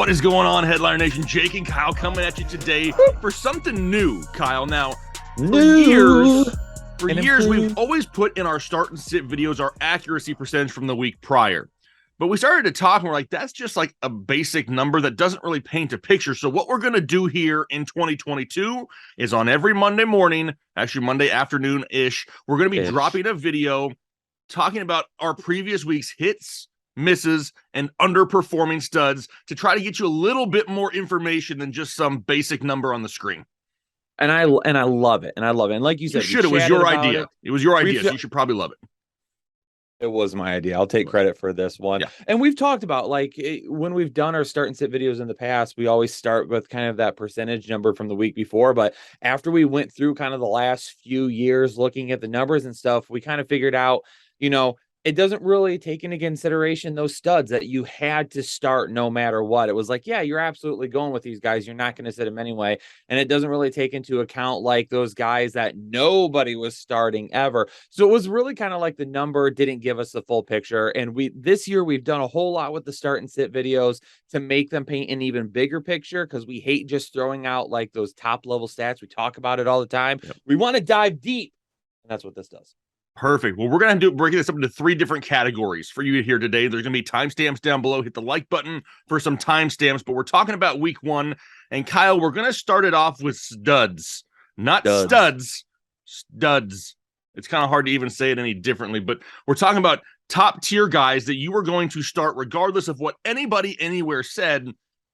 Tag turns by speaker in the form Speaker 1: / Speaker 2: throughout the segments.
Speaker 1: What is going on, Headliner Nation? Jake and Kyle coming at you today for something new, Kyle. Now, for years, we've always put in our start and sit videos our accuracy percentage from the week prior. But we started to talk and we're like, that's just like a basic number that doesn't really paint a picture. So what we're going to do here in 2022 is on every Monday morning, actually Monday afternoon-ish, we're going to be dropping a video talking about our previous week's hits, misses, and underperforming studs to try to get you a little bit more information than just some basic number on the screen.
Speaker 2: And I love it. And like you said,
Speaker 1: it was your idea. It was your idea, so you should probably love it.
Speaker 2: It was my idea. I'll take credit for this one. Yeah. And we've talked about, when we've done our start and sit videos in the past, we always start with kind of that percentage number from the week before. But after we went through kind of the last few years looking at the numbers and stuff, we kind of figured out, it doesn't really take into consideration those studs that you had to start no matter what. It was like, yeah, you're absolutely going with these guys. You're not going to sit them anyway. And it doesn't really take into account like those guys that nobody was starting ever. So it was really kind of like the number didn't give us the full picture. And this year we've done a whole lot with the start and sit videos to make them paint an even bigger picture, because we hate just throwing out like those top level stats. We talk about it all the time. Yep. We want to dive deep. And that's what this does.
Speaker 1: Perfect. Well, we're going to breaking this up into 3 different categories for you here today. There's going to be timestamps down below. Hit the like button for some timestamps, but we're talking about week 1. And Kyle, we're going to start it off with studs, not studs, studs. It's kind of hard to even say it any differently, but we're talking about top tier guys that you were going to start regardless of what anybody anywhere said,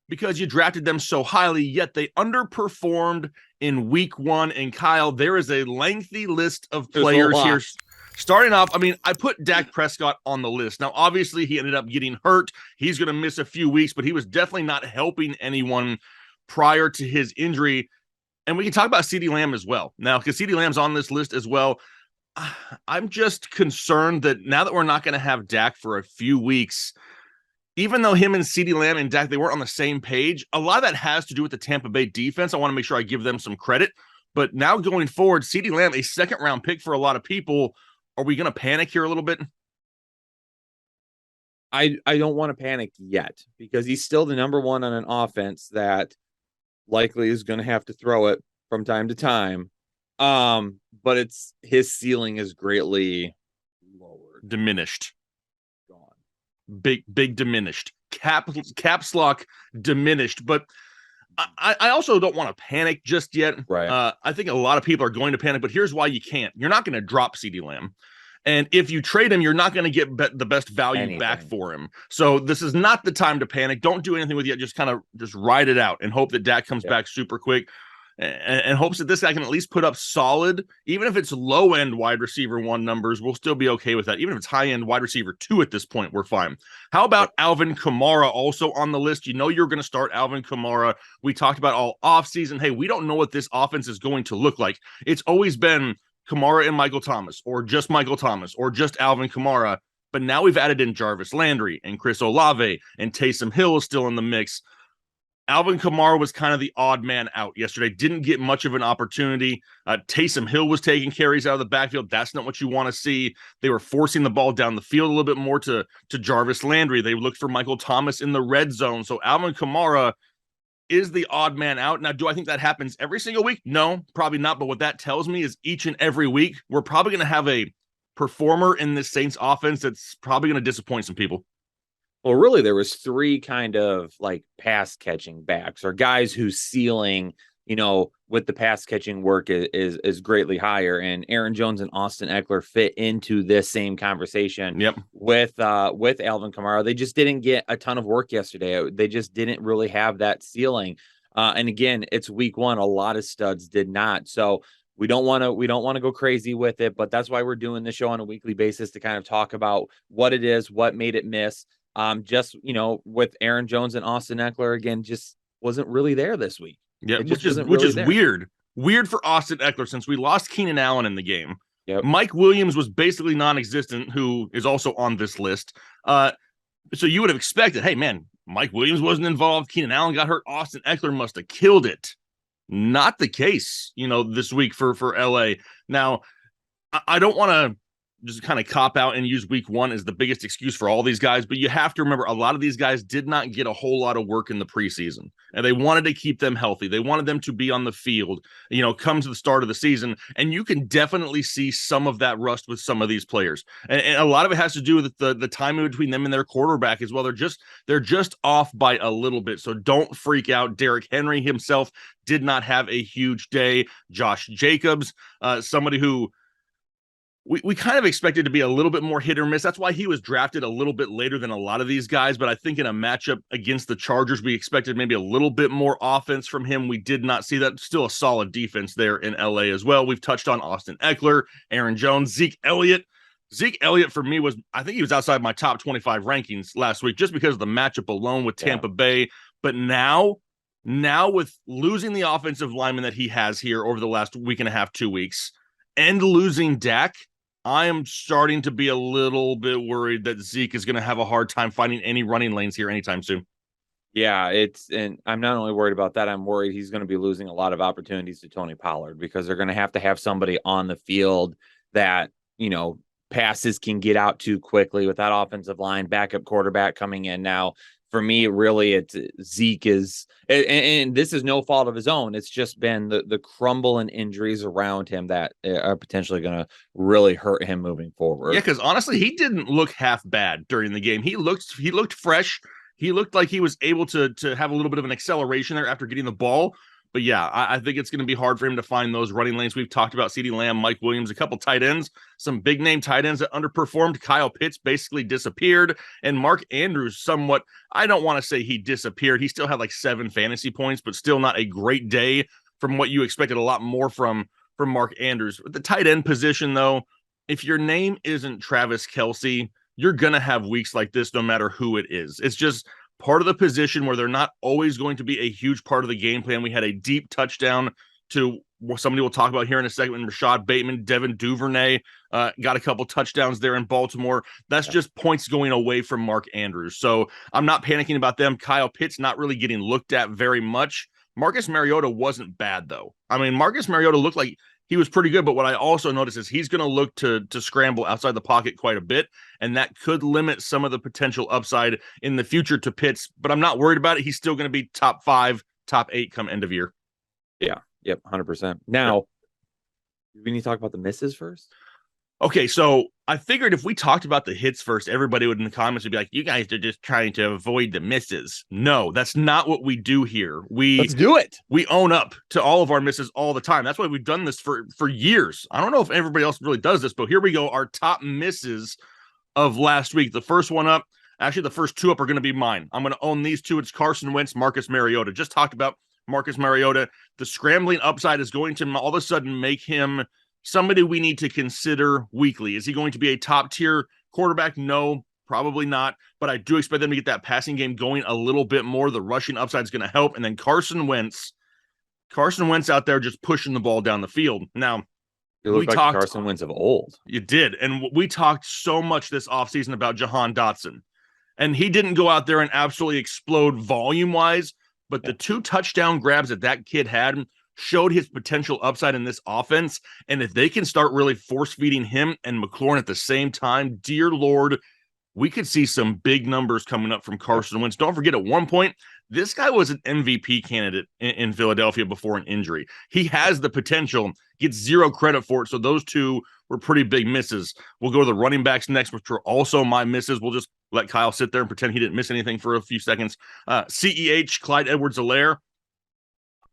Speaker 1: because you drafted them so highly, yet they underperformed in week 1. And Kyle, there is a lengthy list of players here. Starting off, I put Dak Prescott on the list. Now, obviously, he ended up getting hurt. He's going to miss a few weeks, but he was definitely not helping anyone prior to his injury. And we can talk about CeeDee Lamb as well. Now, because CeeDee Lamb's on this list as well, I'm just concerned that now that we're not going to have Dak for a few weeks, even though him and CeeDee Lamb and Dak, they weren't on the same page, a lot of that has to do with the Tampa Bay defense. I want to make sure I give them some credit. But now going forward, CeeDee Lamb, a second-round pick for a lot of people. Are we going to panic here a little bit?
Speaker 2: I don't want to panic yet, because he's still the number one on an offense that likely is going to have to throw it from time to time. But his ceiling is greatly lowered.
Speaker 1: Diminished. Gone. Big diminished. Caps lock diminished. But I also don't want to panic just yet.
Speaker 2: Right.
Speaker 1: I think a lot of people are going to panic, but here's why you can't. You're not going to drop CeeDee Lamb. And if you trade him, you're not going to get the best value back for him. So this is not the time to panic. Don't do anything with it. Just ride it out and hope that Dak comes back super quick, and hopes that this guy can at least put up solid, even if it's low-end wide receiver 1 numbers, we'll still be okay with that. Even if it's high-end wide receiver 2 at this point, we're fine. How about Alvin Kamara also on the list? You know you're going to start Alvin Kamara. We talked about all offseason. Hey, we don't know what this offense is going to look like. It's always been Kamara and Michael Thomas, or just Michael Thomas, or just Alvin Kamara. But now we've added in Jarvis Landry and Chris Olave, and Taysom Hill is still in the mix. Alvin Kamara was kind of the odd man out yesterday. Didn't get much of an opportunity. Taysom Hill was taking carries out of the backfield. That's not what you want to see. They were forcing the ball down the field a little bit more to Jarvis Landry. They looked for Michael Thomas in the red zone. So Alvin Kamara is the odd man out. Now, do I think that happens every single week? No, probably not. But what that tells me is each and every week, we're probably going to have a performer in this Saints offense that's probably going to disappoint some people.
Speaker 2: Well, really, there was 3 kind of like pass catching backs, or guys whose ceiling, with the pass catching work is greatly higher. And Aaron Jones and Austin Eckler fit into this same conversation.
Speaker 1: Yep.
Speaker 2: With Alvin Kamara. They just didn't get a ton of work yesterday. They just didn't really have that ceiling. And again, it's week 1. A lot of studs did not. So we don't want to go crazy with it, but that's why we're doing this show on a weekly basis, to kind of talk about what it is, what made it miss. With Aaron Jones and Austin Eckler, again, just wasn't really there this week.
Speaker 1: Yeah, which is weird. Weird for Austin Eckler, since we lost Keenan Allen in the game.
Speaker 2: Yep.
Speaker 1: Mike Williams was basically non-existent, who is also on this list. So you would have expected, hey, man, Mike Williams wasn't involved. Keenan Allen got hurt. Austin Eckler must have killed it. Not the case, this week for LA. Now, I don't want to just kind of cop out and use week 1 as the biggest excuse for all these guys. But you have to remember, a lot of these guys did not get a whole lot of work in the preseason, and they wanted to keep them healthy. They wanted them to be on the field, come to the start of the season. And you can definitely see some of that rust with some of these players. And a lot of it has to do with the time in between them and their quarterback as well. They're just off by a little bit. So don't freak out. Derrick Henry himself did not have a huge day. Josh Jacobs, somebody who we kind of expected to be a little bit more hit or miss. That's why he was drafted a little bit later than a lot of these guys. But I think in a matchup against the Chargers, we expected maybe a little bit more offense from him. We did not see that. Still a solid defense there in LA as well. We've touched on Austin Eckler, Aaron Jones, Zeke Elliott. Zeke Elliott for me I think he was outside my top 25 rankings last week just because of the matchup alone with Tampa Bay. But now with losing the offensive lineman that he has here over the last week and a half, 2 weeks, and losing Dak, I am starting to be a little bit worried that Zeke is going to have a hard time finding any running lanes here anytime soon.
Speaker 2: Yeah, and I'm not only worried about that, I'm worried he's going to be losing a lot of opportunities to Tony Pollard because they're going to have somebody on the field that, passes can get out too quickly with that offensive line, backup quarterback coming in now. For me, really, it's Zeke is, and this is no fault of his own. It's just been the crumble and injuries around him that are potentially going to really hurt him moving forward.
Speaker 1: Yeah, because honestly, he didn't look half bad during the game. He looked fresh. He looked like he was able to have a little bit of an acceleration there after getting the ball. But yeah, I think it's going to be hard for him to find those running lanes. We've talked about CeeDee Lamb, Mike Williams, a couple tight ends, some big name tight ends that underperformed. Kyle Pitts basically disappeared, and Mark Andrews somewhat, I don't want to say he disappeared. He still had like 7 fantasy points, but still not a great day from what you expected a lot more from Mark Andrews. With the tight end position, though, if your name isn't Travis Kelce, you're going to have weeks like this no matter who it is. It's just part of the position where they're not always going to be a huge part of the game plan. We had a deep touchdown to somebody we'll talk about here in a second when Rashad Bateman, Devin Duvernay got a couple touchdowns there in Baltimore. That's just points going away from Mark Andrews. So I'm not panicking about them. Kyle Pitts not really getting looked at very much. Marcus Mariota wasn't bad, though. I mean, Marcus Mariota looked like he was pretty good, but what I also noticed is he's going to look to scramble outside the pocket quite a bit, and that could limit some of the potential upside in the future to Pitts, but I'm not worried about it. He's still going to be top 5, top 8 come end of year.
Speaker 2: Yeah, yep, 100%. Now, we need to talk about the misses first?
Speaker 1: Okay, so I figured if we talked about the hits first, everybody would in the comments would be like, you guys are just trying to avoid the misses. No, that's not what we do here.
Speaker 2: Let's do it.
Speaker 1: We own up to all of our misses all the time. That's why we've done this for years. I don't know if everybody else really does this, but here we go. Our top misses of last week. The first one up, actually the first 2 up are going to be mine. I'm going to own these 2. It's Carson Wentz, Marcus Mariota. Just talked about Marcus Mariota. The scrambling upside is going to all of a sudden make him somebody we need to consider weekly. Is he going to be a top tier quarterback? No, probably not. But I do expect them to get that passing game going a little bit more. The rushing upside is going to help. And then Carson Wentz out there just pushing the ball down the field. Now,
Speaker 2: you look like Carson Wentz of old.
Speaker 1: You did. And we talked so much this offseason about Jahan Dotson. And he didn't go out there and absolutely explode volume-wise, but the 2 touchdown grabs that kid had showed his potential upside in this offense. And if they can start really force feeding him and McLaurin at the same time, dear Lord, we could see some big numbers coming up from Carson Wentz. Don't forget, at one point, this guy was an MVP candidate in Philadelphia before an injury. He has the potential, gets 0 credit for it. So those 2 were pretty big misses. We'll go to the running backs next, which are also my misses. We'll just let Kyle sit there and pretend he didn't miss anything for a few seconds. CEH, Clyde Edwards-Helaire.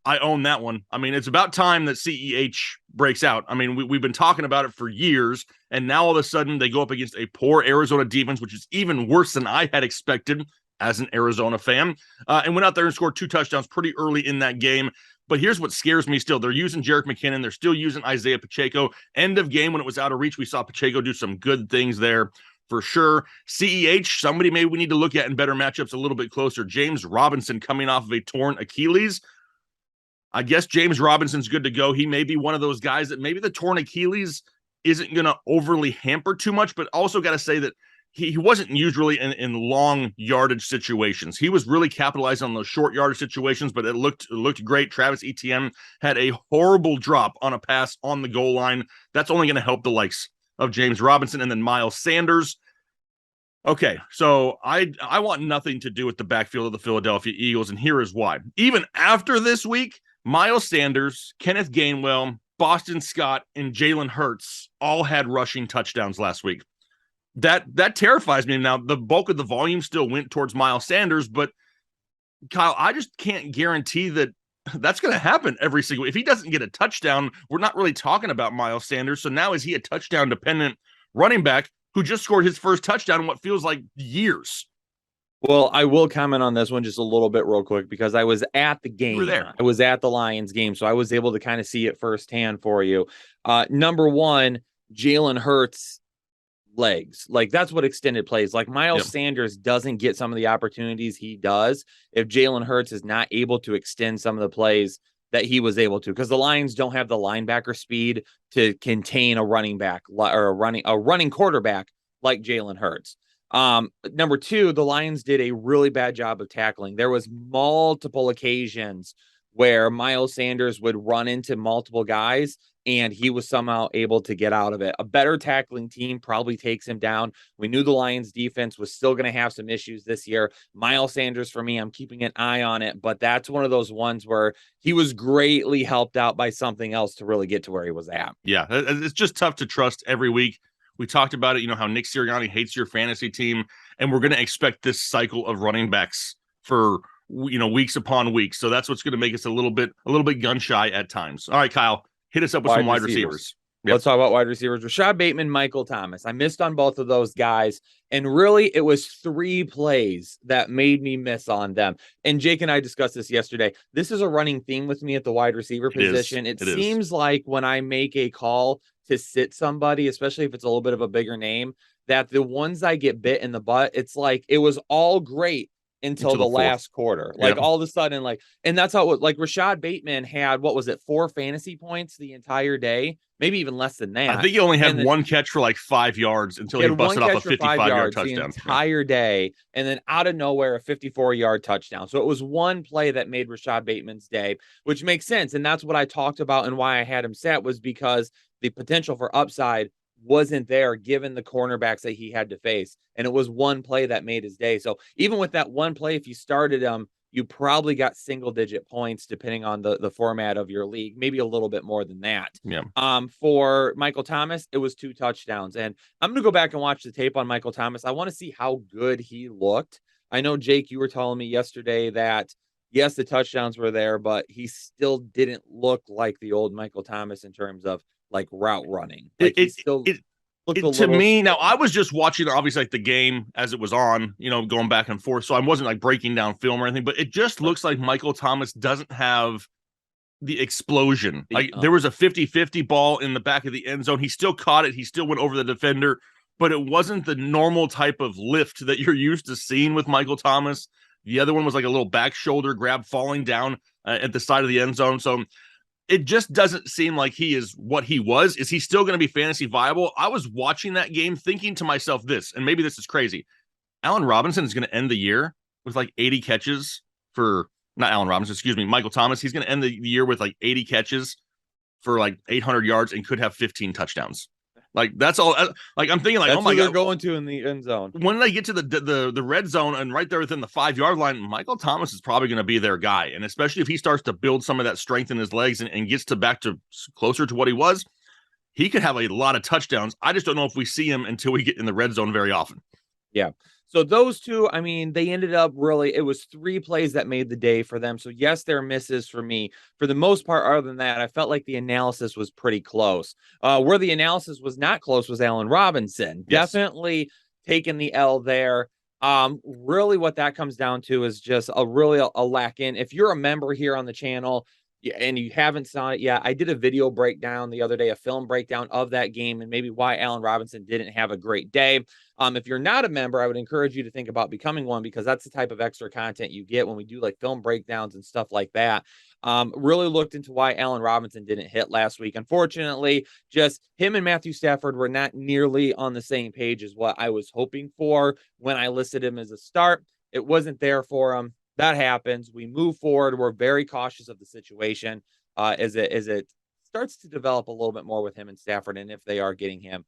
Speaker 1: I own that one. I mean, it's about time that CEH breaks out. I mean, we've been talking about it for years, and now all of a sudden they go up against a poor Arizona defense, which is even worse than I had expected as an Arizona fan, and went out there and scored 2 touchdowns pretty early in that game. But here's what scares me still. They're using Jerick McKinnon. They're still using Isaiah Pacheco. End of game, when it was out of reach, we saw Pacheco do some good things there for sure. CEH, somebody maybe we need to look at in better matchups a little bit closer. James Robinson coming off of a torn Achilles. I guess James Robinson's good to go. He may be one of those guys that maybe the torn Achilles isn't going to overly hamper too much, but also got to say that he wasn't usually in long yardage situations. He was really capitalizing on those short yardage situations, but it looked great. Travis Etienne had a horrible drop on a pass on the goal line. That's only going to help the likes of James Robinson, and then Miles Sanders. Okay, so I want nothing to do with the backfield of the Philadelphia Eagles, and here is why. Even after this week, Miles Sanders, Kenneth Gainwell, Boston Scott, and Jalen Hurts all had rushing touchdowns last week. That terrifies me. Now, the bulk of the volume still went towards Miles Sanders, but Kyle, I just can't guarantee that that's going to happen every single. If he doesn't get a touchdown, we're not really talking about Miles Sanders. So now is he a touchdown dependent running back who just scored his first touchdown in what feels like years?
Speaker 2: Well, I will comment on this one just a little bit real quick because I was at the game.
Speaker 1: You were there.
Speaker 2: I was at the Lions game, so I was able to kind of see it firsthand for you. Number one, Jalen Hurts legs. Like that's what extended plays. Like Miles Sanders doesn't get some of the opportunities he does if Jalen Hurts is not able to extend some of the plays that he was able to, because the Lions don't have the linebacker speed to contain a running back or a running quarterback like Jalen Hurts. Number two, the Lions did a really bad job of tackling. There was multiple occasions where Miles Sanders would run into multiple guys and he was somehow able to get out of it. A better tackling team probably takes him down. We knew the Lions defense was still going to have some issues this year. Miles Sanders, for me, I'm keeping an eye on it, but that's one of those ones where he was greatly helped out by something else to really get to where he was at.
Speaker 1: Yeah, it's just tough to trust every week. We talked about it, how Nick Sirianni hates your fantasy team, and we're going to expect this cycle of running backs for weeks upon weeks. So that's what's going to make us a little bit gun shy at times. All right, Kyle, hit us up with some wide receivers.
Speaker 2: Yep. Let's talk about wide receivers. Rashad Bateman, Michael Thomas. I missed on both of those guys. And really, it was 3 plays that made me miss on them. And Jake and I discussed this yesterday. This is a running theme with me at the wide receiver position. It seems like when I make a call to sit somebody, especially if it's a little bit of a bigger name, that the ones I get bit in the butt, it's like it was all great until the last quarter. Like all of a sudden, and that's how it was. Like Rashad Bateman had, 4 fantasy points the entire day, maybe even less than that.
Speaker 1: I think he only had one catch for 5 yards until he busted off a 55-yard touchdown
Speaker 2: the entire day, and then out of nowhere a 54-yard touchdown. So it was one play that made Rashad Bateman's day, which makes sense. And that's what I talked about and why I had him set, was because the potential for upside wasn't there given the cornerbacks that he had to face. And it was one play that made his day. So even with that one play, if you started him, you probably got single-digit points depending on the format of your league, maybe a little bit more than that.
Speaker 1: Yeah.
Speaker 2: For Michael Thomas, it was 2 touchdowns. And I'm going to go back and watch the tape on Michael Thomas. I want to see how good he looked. I know, Jake, you were telling me yesterday that, yes, the touchdowns were there, but he still didn't look like the old Michael Thomas in terms of route running.
Speaker 1: To me, now I was just watching obviously the game as it was on, going back and forth. So I wasn't breaking down film or anything, but it just looks like Michael Thomas doesn't have the explosion. There was a 50-50 ball in the back of the end zone. He still caught it. He still went over the defender, but it wasn't the normal type of lift that you're used to seeing with Michael Thomas. The other one was a little back shoulder grab falling down at the side of the end zone. So it just doesn't seem like he is what he was. Is he still going to be fantasy viable? I was watching that game thinking to myself this, and maybe this is crazy. Allen Robinson is going to end the year with 80 catches for, not Allen Robinson, excuse me, Michael Thomas. He's going to end the year with 80 catches for 800 yards and could have 15 touchdowns. That's all. I'm thinking
Speaker 2: that's
Speaker 1: oh my God,
Speaker 2: they're going to in the end zone.
Speaker 1: When they get to the red zone and right there within the 5-yard line, Michael Thomas is probably going to be their guy. And especially if he starts to build some of that strength in his legs and gets back to closer to what he was, he could have a lot of touchdowns. I just don't know if we see him until we get in the red zone very often.
Speaker 2: Yeah. So those two, they ended up it was 3 plays that made the day for them. So yes, they're misses for me. For the most part, other than that, I felt like the analysis was pretty close. Where the analysis was not close was Allen Robinson. Yes. Definitely taking the L there. Really what that comes down to is just a lack in. If you're a member here on the channel, and you haven't saw it yet, I did a video breakdown the other day, a film breakdown of that game and maybe why Allen Robinson didn't have a great day. If you're not a member, I would encourage you to think about becoming one, because that's the type of extra content you get when we do film breakdowns and stuff like that. Really looked into why Allen Robinson didn't hit last week. Unfortunately, just him and Matthew Stafford were not nearly on the same page as what I was hoping for when I listed him as a start. It wasn't there for him. That happens. We move forward. We're very cautious of the situation as it starts to develop a little bit more with him and Stafford, and if they are getting him,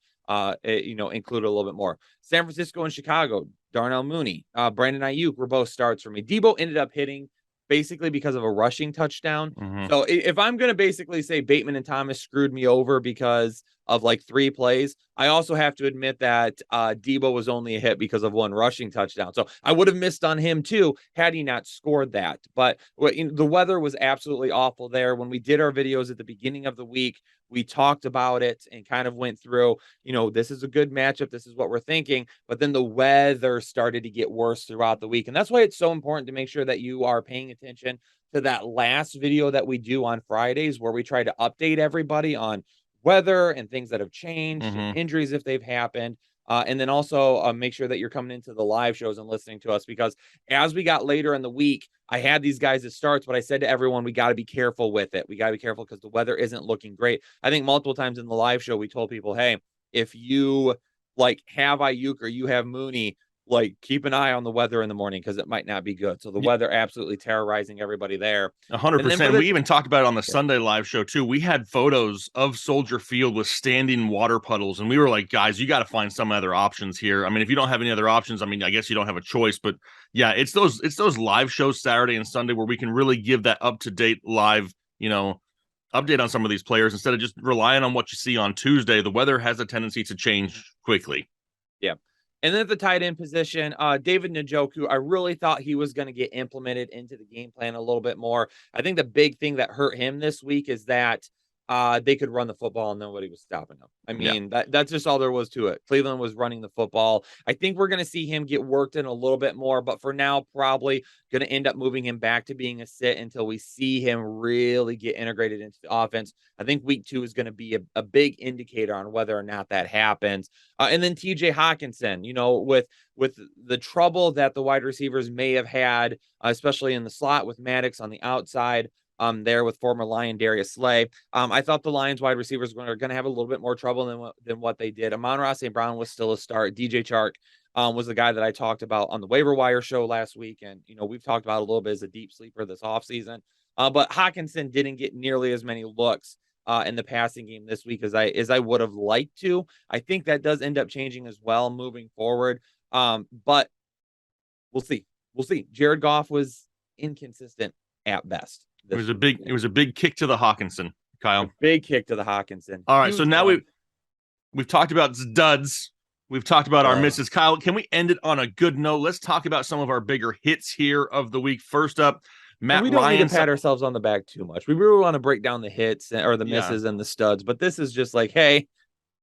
Speaker 2: included a little bit more. San Francisco and Chicago, Darnell Mooney, Brandon Ayuk were both starts for me. Debo ended up hitting basically because of a rushing touchdown.
Speaker 1: Mm-hmm.
Speaker 2: So if I'm going to basically say Bateman and Thomas screwed me over because of like 3 plays, I also have to admit that Debo was only a hit because of 1 rushing touchdown. So I would have missed on him too had he not scored that. But the weather was absolutely awful there. When we did our videos at the beginning of the week, we talked about it and kind of went through, this is a good matchup. This is what we're thinking. But then the weather started to get worse throughout the week. And that's why it's so important to make sure that you are paying attention to that last video that we do on Fridays, where we try to update everybody on weather and things that have changed, and injuries if they've happened. And then also make sure that you're coming into the live shows and listening to us, because as we got later in the week, I had these guys that starts, but I said to everyone, we got to be careful with it. We got to be careful because the weather isn't looking great. I think multiple times in the live show, we told people, hey, if you like have Ayuk or you have Mooney, like keep an eye on the weather in the morning because it might not be good. So the weather absolutely terrorizing everybody there.
Speaker 1: 100%. We even talked about it on the Sunday live show too. We had photos of Soldier Field with standing water puddles, and we were like, guys, you got to find some other options here. I mean, if you don't have any other options, I mean, I guess you don't have a choice. But yeah, it's those live shows Saturday and Sunday where we can really give that up-to-date live, update on some of these players instead of just relying on what you see on Tuesday. The weather has a tendency to change quickly.
Speaker 2: Yeah. And then at the tight end position, David Njoku, I really thought he was going to get implemented into the game plan a little bit more. I think the big thing that hurt him this week is that they could run the football and nobody was stopping them. I mean, that's just all there was to it. Cleveland was running the football. I think we're going to see him get worked in a little bit more, but for now, probably going to end up moving him back to being a sit until we see him really get integrated into the offense. I think week 2 is going to be a big indicator on whether or not that happens. And then TJ Hawkinson, with the trouble that the wide receivers may have had, especially in the slot with Maddox on the outside, there with former Lion Darius Slay. I thought the Lions wide receivers are going to have a little bit more trouble than what they did. Amon-Ra St. Brown was still a start. DJ Chark was the guy that I talked about on the waiver wire show last week. And, we've talked about a little bit as a deep sleeper this offseason. But Hawkinson didn't get nearly as many looks in the passing game this week as I would have liked to. I think that does end up changing as well moving forward. But we'll see. We'll see. Jared Goff was inconsistent at best.
Speaker 1: It was a big kick to the Hawkinson, Kyle.
Speaker 2: Big kick to the Hawkinson.
Speaker 1: All right, so now we've talked about Sduds. We've talked about our misses. Kyle, can we end it on a good note? Let's talk about some of our bigger hits here of the week. First up, Matt Ryan.
Speaker 2: We don't need to pat ourselves on the back too much. We really want to break down the hits or the misses and the studs, but this is just like, hey,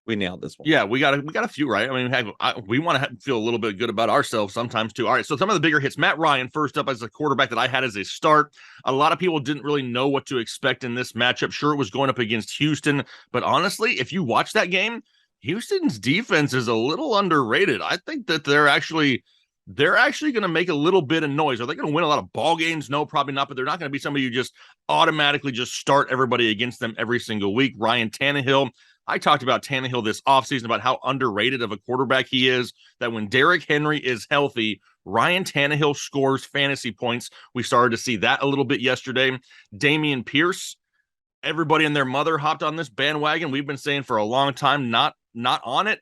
Speaker 2: we nailed this one.
Speaker 1: Yeah, we got a few right. I mean, we want to feel a little bit good about ourselves sometimes too. All right, so some of the bigger hits. Matt Ryan, first up as a quarterback that I had as a start. A lot of people didn't really know what to expect in this matchup. Sure, it was going up against Houston, but honestly, if you watch that game, Houston's defense is a little underrated. I think that they're actually going to make a little bit of noise. Are they going to win a lot of ball games? No, probably not, but they're not going to be somebody you just automatically just start everybody against them every single week. Ryan Tannehill. I talked about Tannehill this offseason about how underrated of a quarterback he is, that when Derrick Henry is healthy, Ryan Tannehill scores fantasy points. We started to see that a little bit yesterday. Dameon Pierce, everybody and their mother hopped on this bandwagon. We've been saying for a long time, not on it.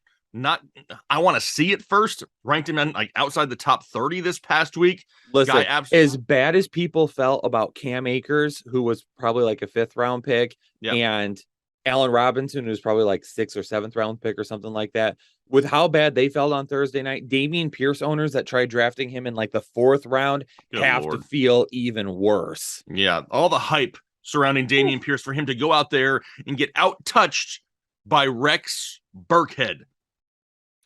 Speaker 1: I want to see it first. Ranked him in like outside the top 30 this past week.
Speaker 2: Listen, as bad as people felt about Cam Akers, who was probably like a 5th round pick, and Allen Robinson, who's probably like 6th or 7th round pick or something like that, with how bad they felt on Thursday night, Dameon Pierce owners that tried drafting him in like the 4th round to feel even worse.
Speaker 1: Yeah, all the hype surrounding Dameon Pierce for him to go out there and get out-touched by Rex Burkhead.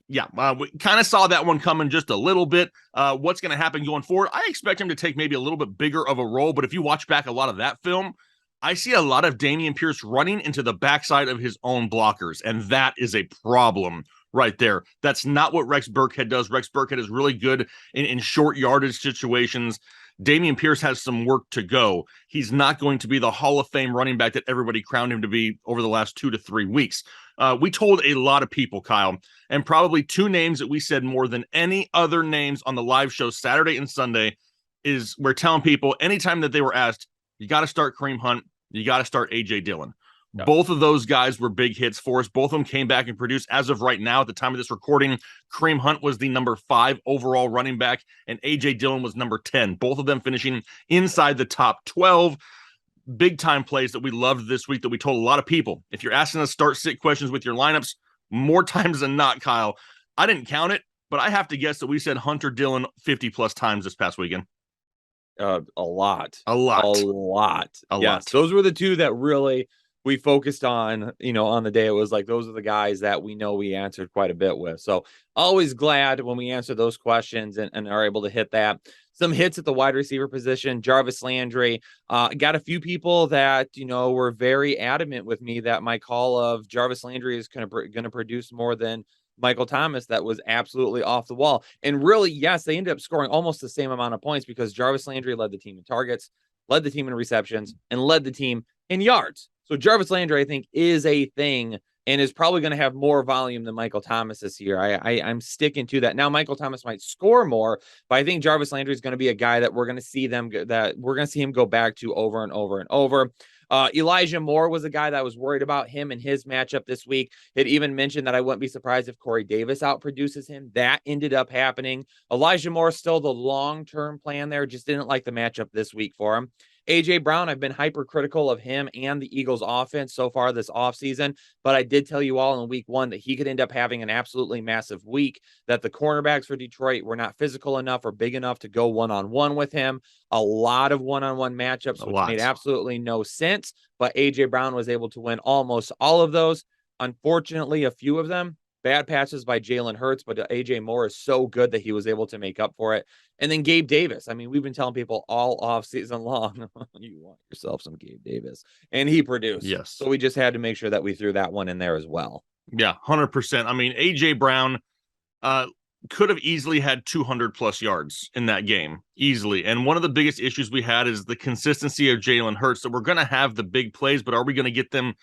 Speaker 1: Yeah, we kind of saw that one coming just a little bit. What's going to happen going forward? I expect him to take maybe a little bit bigger of a role, but if you watch back a lot of that film, I see a lot of Dameon Pierce running into the backside of his own blockers, and that is a problem right there. That's not what Rex Burkhead does. Rex Burkhead is really good in short yardage situations. Dameon Pierce has some work to go. He's not going to be the Hall of Fame running back that everybody crowned him to be over the last 2 to 3 weeks. We told a lot of people, Kyle, and probably 2 names that we said more than any other names on the live show Saturday and Sunday is we're telling people anytime that they were asked, you got to start Kareem Hunt, you got to start A.J. Dillon.
Speaker 2: Yep.
Speaker 1: Both of those guys were big hits for us. Both of them came back and produced. As of right now, at the time of this recording, Kareem Hunt was the number 5 overall running back, and A.J. Dillon was number 10. Both of them finishing inside the top 12. Big time plays that we loved this week that we told a lot of people. If you're asking us start-sit questions with your lineups, more times than not, Kyle, I didn't count it, but I have to guess that we said Hunter Dillon 50-plus times this past weekend.
Speaker 2: A lot.
Speaker 1: Yes,
Speaker 2: those were the two that really we focused on, on the day. It was like, those are the guys that we know we answered quite a bit with. So always glad when we answer those questions and are able to hit that. Some hits at the wide receiver position. Jarvis Landry, got a few people that, were very adamant with me that my call of Jarvis Landry is going to produce more than Michael Thomas. That was absolutely off the wall. And really, yes, they ended up scoring almost the same amount of points because Jarvis Landry led the team in targets, led the team in receptions, and led the team in yards. So Jarvis Landry, I think, is a thing and is probably going to have more volume than Michael Thomas this year. I'm sticking to that. Now, Michael Thomas might score more, but I think Jarvis Landry is going to be a guy that we're going to see him go back to over and over and over. Elijah Moore was a guy that I was worried about him and his matchup this week. It even mentioned that I wouldn't be surprised if Corey Davis outproduces him. That ended up happening. Elijah Moore still the long-term plan there. Just didn't like the matchup this week for him. A.J. Brown, I've been hypercritical of him and the Eagles offense so far this offseason, but I did tell you all in week 1 that he could end up having an absolutely massive week, that the cornerbacks for Detroit were not physical enough or big enough to go one-on-one with him. A lot of one-on-one matchups, which made absolutely no sense, but A.J. Brown was able to win almost all of those. Unfortunately, a few of them, bad passes by Jalen Hurts, but A.J. Moore is so good that he was able to make up for it. And then Gabe Davis. I mean, we've been telling people all off season long, you want yourself some Gabe Davis. And he produced.
Speaker 1: Yes.
Speaker 2: So we just had to make sure that we threw that one in there as well.
Speaker 1: Yeah, 100%. I mean, A.J. Brown could have easily had 200-plus yards in that game. Easily. And one of the biggest issues we had is the consistency of Jalen Hurts. So we're going to have the big plays, but are we going to get them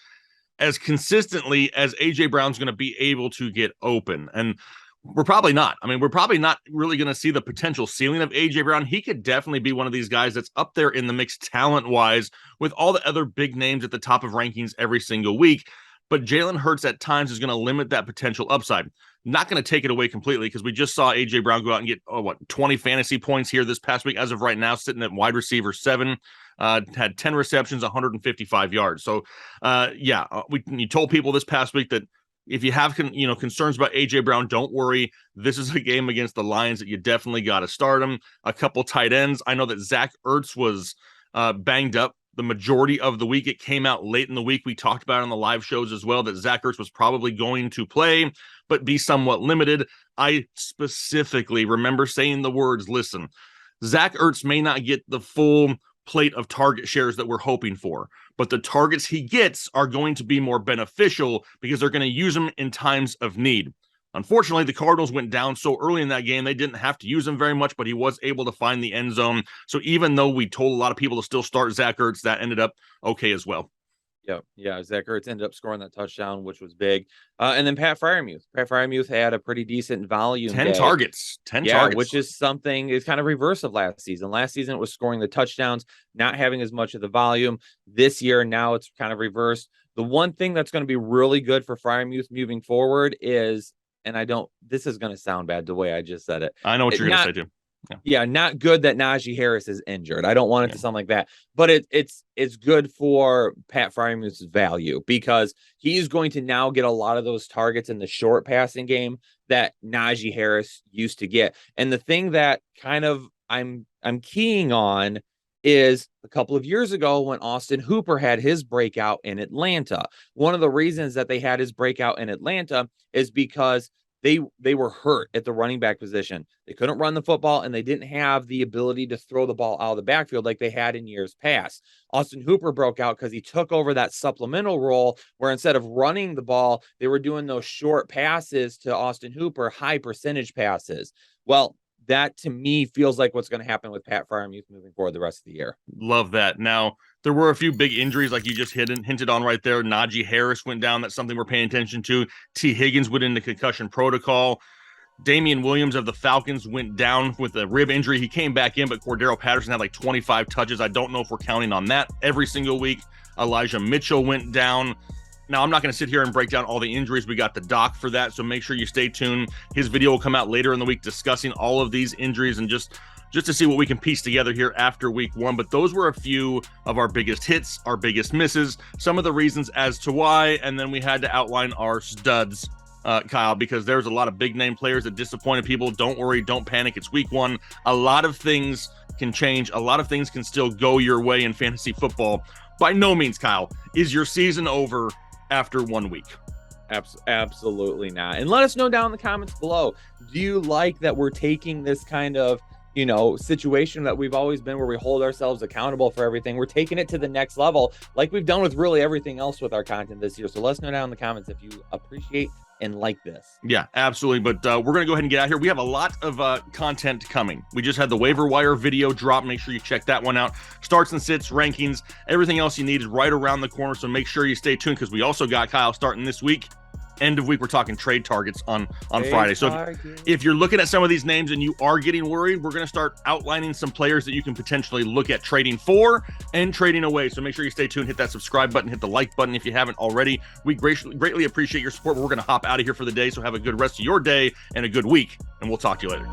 Speaker 1: as consistently as A.J. Brown's going to be able to get open? And we're probably not. I mean, we're probably not really going to see the potential ceiling of A.J. Brown. He could definitely be one of these guys that's up there in the mix talent-wise with all the other big names at the top of rankings every single week. But Jalen Hurts at times is going to limit that potential upside. Not going to take it away completely because we just saw A.J. Brown go out and get, 20 fantasy points here this past week. As of right now, sitting at wide receiver 7. Had 10 receptions, 155 yards. So, you told people this past week that if you have concerns about A.J. Brown, don't worry. This is a game against the Lions that you definitely got to start him. A couple tight ends. I know that Zach Ertz was banged up the majority of the week. It came out late in the week. We talked about it on the live shows as well that Zach Ertz was probably going to play, but be somewhat limited. I specifically remember saying the words, listen, Zach Ertz may not get the full plate of target shares that we're hoping for, but the targets he gets are going to be more beneficial because they're going to use him in times of need. Unfortunately, the Cardinals went down so early in that game, they didn't have to use him very much, but he was able to find the end zone. So even though we told a lot of people to still start Zach Ertz, that ended up okay as well.
Speaker 2: Yeah. Zach Ertz ended up scoring that touchdown, which was big. And then Pat Freiermuth. Pat Freiermuth had a pretty decent volume.
Speaker 1: 10 targets.
Speaker 2: Which is something, is kind of reverse of last season. Last season, it was scoring the touchdowns, not having as much of the volume. This year, now it's kind of reversed. The one thing that's going to be really good for Freiermuth moving forward is, this is going to sound bad the way I just said it.
Speaker 1: I know what you're going to say too.
Speaker 2: Yeah, not good that Najee Harris is injured. I don't want it to sound like that, but it's good for Pat Freiermuth's value because he's going to now get a lot of those targets in the short passing game that Najee Harris used to get. And the thing that kind of I'm keying on is a couple of years ago when Austin Hooper had his breakout in Atlanta. One of the reasons that they had his breakout in Atlanta is because they were hurt at the running back position. They couldn't run the football, and they didn't have the ability to throw the ball out of the backfield like they had in years past. Austin Hooper broke out because he took over that supplemental role where instead of running the ball, they were doing those short passes to Austin Hooper, high percentage passes. Well, that to me feels like what's going to happen with Pat Freiermuth moving forward the rest of the year.
Speaker 1: Love that. Now, there were a few big injuries like you just hinted on right there. Najee Harris went down. That's something we're paying attention to. T. Higgins went into concussion protocol. Damian Williams of the Falcons went down with a rib injury. He came back in, but Cordero Patterson had like 25 touches. I don't know if we're counting on that every single week. Elijah Mitchell went down. Now, I'm not going to sit here and break down all the injuries. We got the doc for that, so make sure you stay tuned. His video will come out later in the week discussing all of these injuries and just to see what we can piece together here after week 1. But those were a few of our biggest hits, our biggest misses, some of the reasons as to why, and then we had to outline our studs, Kyle, because there's a lot of big name players that disappointed people. Don't worry, don't panic. It's week 1. A lot of things can change. A lot of things can still go your way in fantasy football. By no means, Kyle, is your season over after 1 week.
Speaker 2: Absolutely not. And let us know down in the comments below. Do you like that we're taking this kind of, situation that we've always been, where we hold ourselves accountable for everything? We're taking it to the next level, like we've done with really everything else with our content this year. So let us know down in the comments if you appreciate and like this.
Speaker 1: Yeah, absolutely. But we're going to go ahead and get out here. We have a lot of content coming. We just had the waiver wire video drop. Make sure you check that one out. Starts and sits, rankings, everything else you need is right around the corner. So make sure you stay tuned, because we also got, Kyle, starting this week. End of week, we're talking trade targets on Friday. So if you're looking at some of these names and you are getting worried, we're going to start outlining some players that you can potentially look at trading for and trading away. So make sure you stay tuned, hit that subscribe button, hit the like button if you haven't already. We greatly appreciate your support. We're going to hop out of here for the day. So have a good rest of your day and a good week, and we'll talk to you later.